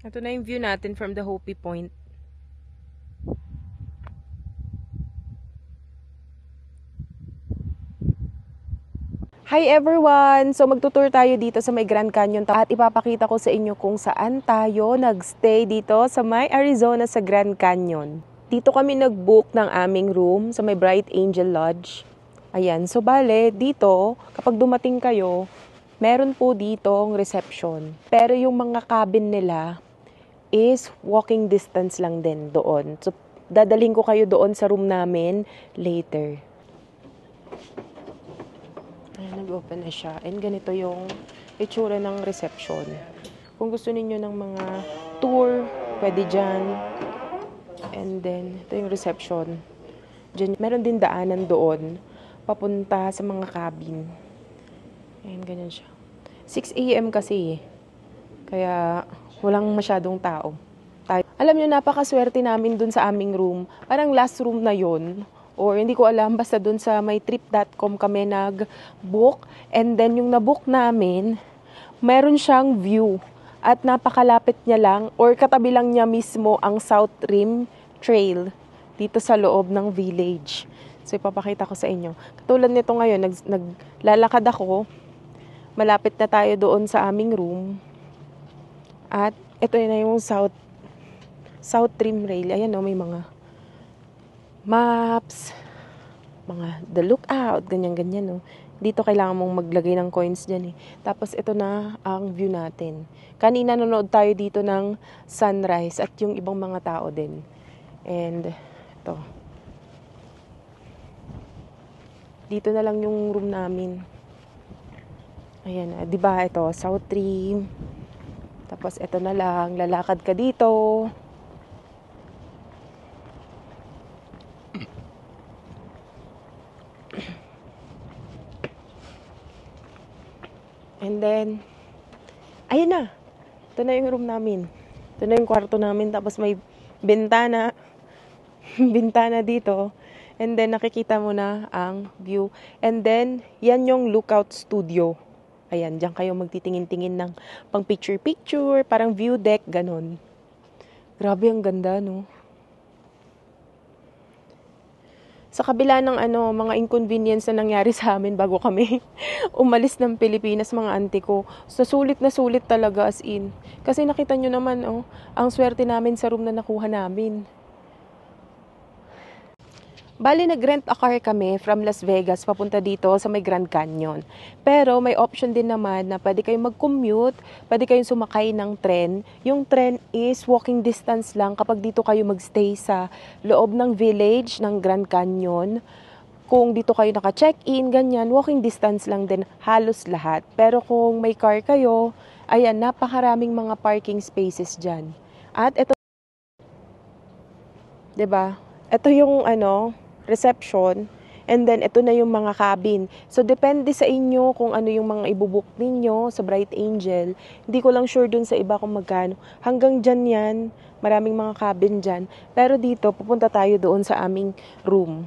Ito na yung view natin from the Hopi Point. Hi everyone! So magtutour tayo dito sa may Grand Canyon at ipapakita ko sa inyo kung saan tayo nagstay dito sa may Arizona sa Grand Canyon. Dito kami nag-book ng aming room sa may Bright Angel Lodge. Ayan, so bale, dito, kapag dumating kayo, meron po ditong reception. Pero yung mga cabin nila is walking distance lang din doon. So dadalhin ko kayo doon sa room namin later. Ayan, nag-open na siya. And ganito yung itsura ng reception. Kung gusto ninyo ng mga tour, pwede dyan. And then, ito yung reception. Dyan, meron din daanan doon, papunta sa mga cabin. Ayan, ganyan siya. 6 a.m. kasi kaya walang masyadong tao. Alam nyo, napakaswerte namin dun sa aming room. Parang last room na yon, or hindi ko alam, basta dun sa may trip.com kami nag-book. And then yung na-book namin, meron siyang view. At napakalapit niya lang, or katabi lang niya mismo ang South Rim Trail dito sa loob ng village. So ipapakita ko sa inyo. Katulad nito ngayon, naglalakad ako. Malapit na tayo doon sa aming room. At ito na yung South Rim Rail. Ayan o, may mga maps, mga the lookout, ganyan-ganyan o. Dito kailangan mong maglagay ng coins dyan eh. Tapos ito na ang view natin. Kanina nanonood tayo dito ng sunrise at yung ibang mga tao din. And ito. Dito na lang yung room namin. Ayan, 'di ba ito, South Rim. Tapos ito na lang, lalakad ka dito. And then, ayun na. Ito na yung room namin. Ito na yung kwarto namin. Tapos may bintana. Bintana dito. And then, nakikita mo na ang view. And then, yan yung lookout studio. Ayan, diyan kayo magtitingin-tingin ng pang picture-picture, parang view deck, ganun. Grabe, ang ganda, no? Sa kabila ng mga inconvenience na nangyari sa amin bago kami umalis ng Pilipinas, mga auntie ko, na sulit talaga, as in. Kasi nakita nyo naman, ang swerte namin sa room na nakuha namin. Bali, nag-rent a car kami from Las Vegas papunta dito sa may Grand Canyon. Pero may option din naman na pwede kayong mag-commute, pwede kayong sumakay ng tren. Yung tren is walking distance lang kapag dito kayo magstay sa loob ng village ng Grand Canyon. Kung dito kayo naka-check-in, ganyan, walking distance lang din halos lahat. Pero kung may car kayo, ayan, napakaraming mga parking spaces dyan. At ito, 'di ba? Ito yung reception, and then ito na yung mga cabin. So depende sa inyo kung ano yung mga ibubuk ninyo sa Bright Angel. Hindi ko lang sure dun sa iba kung magkano. Hanggang dyan yan, maraming mga cabin dyan. Pero dito, pupunta tayo doon sa aming room.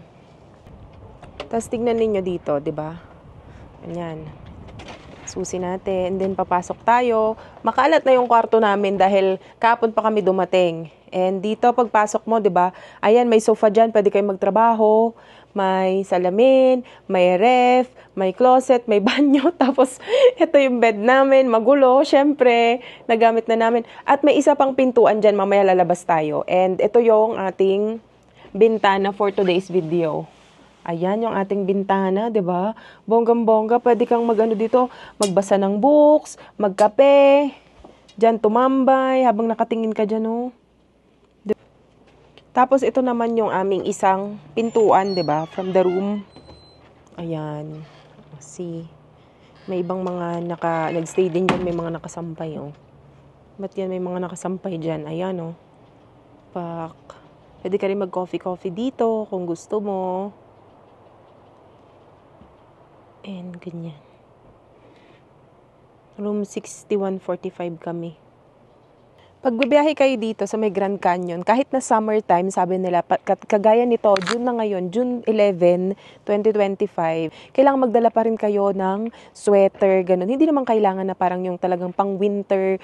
Tapos tignan ninyo dito, 'di ba? Ganyan. Susi natin, and then papasok tayo. Makalat na yung kwarto namin dahil kapon pa kami dumating. And dito, pagpasok mo, 'di ba? Ayan, may sofa diyan, pwede kayong magtrabaho. May salamin, may ref, may closet, may banyo. Tapos, ito yung bed namin, magulo, syempre, nagamit na namin. At may isa pang pintuan diyan, mamaya lalabas tayo. And ito yung ating bintana for today's video. Ayan yung ating bintana, 'di ba? Bonggang-bongga, pwede kang dito, magbasa ng books, magkape, diyan tumambay habang nakatingin ka diyan, oh. Tapos ito naman yung aming isang pintuan, 'di ba? From the room. Ayan. See. May ibang mga nagstay din diyan, may mga nakasampay, oh. Ba't yan may mga nakasampay diyan? Ayan, oh. Pak. Pwede ka rin mag-coffee dito kung gusto mo. And ganyan. Room 6145 kami. Pag bibiyahe kayo dito sa may Grand Canyon, kahit na summertime, sabi nila, kagaya nito, June na ngayon, June 11, 2025, kailangan magdala pa rin kayo ng sweater, ganun. Hindi naman kailangan na parang yung talagang pang-winter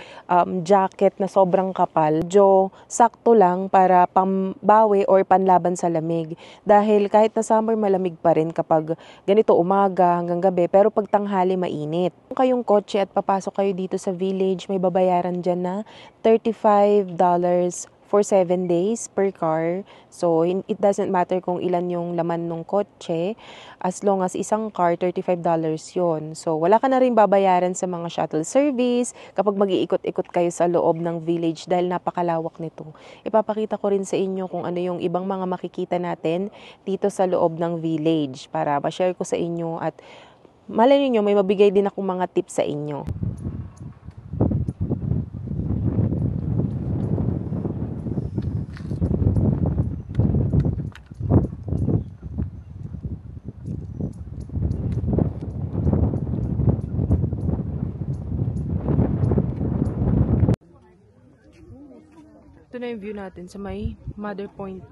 jacket na sobrang kapal. Medyo sakto lang para pambawi or panlaban sa lamig. Dahil kahit na summer, malamig pa rin kapag ganito umaga hanggang gabi, pero pag tanghali, mainit. Kung kayong kotse at papasok kayo dito sa village, may babayaran dyan na $35 for 7 days per car. So, it doesn't matter kung ilan yung laman ng kotse. As long as isang car, $35 yon. So, wala ka na rin babayaran sa mga shuttle service kapag mag-iikot-ikot kayo sa loob ng village dahil napakalawak nito. Ipapakita ko rin sa inyo kung ano yung ibang mga makikita natin dito sa loob ng village para ma-share ko sa inyo at malay niyo may mabigay din akong mga tips sa inyo. Ito na yung view natin sa may Mother Point.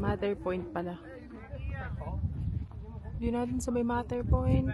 Mother Point pala. View natin sa may Mother Point.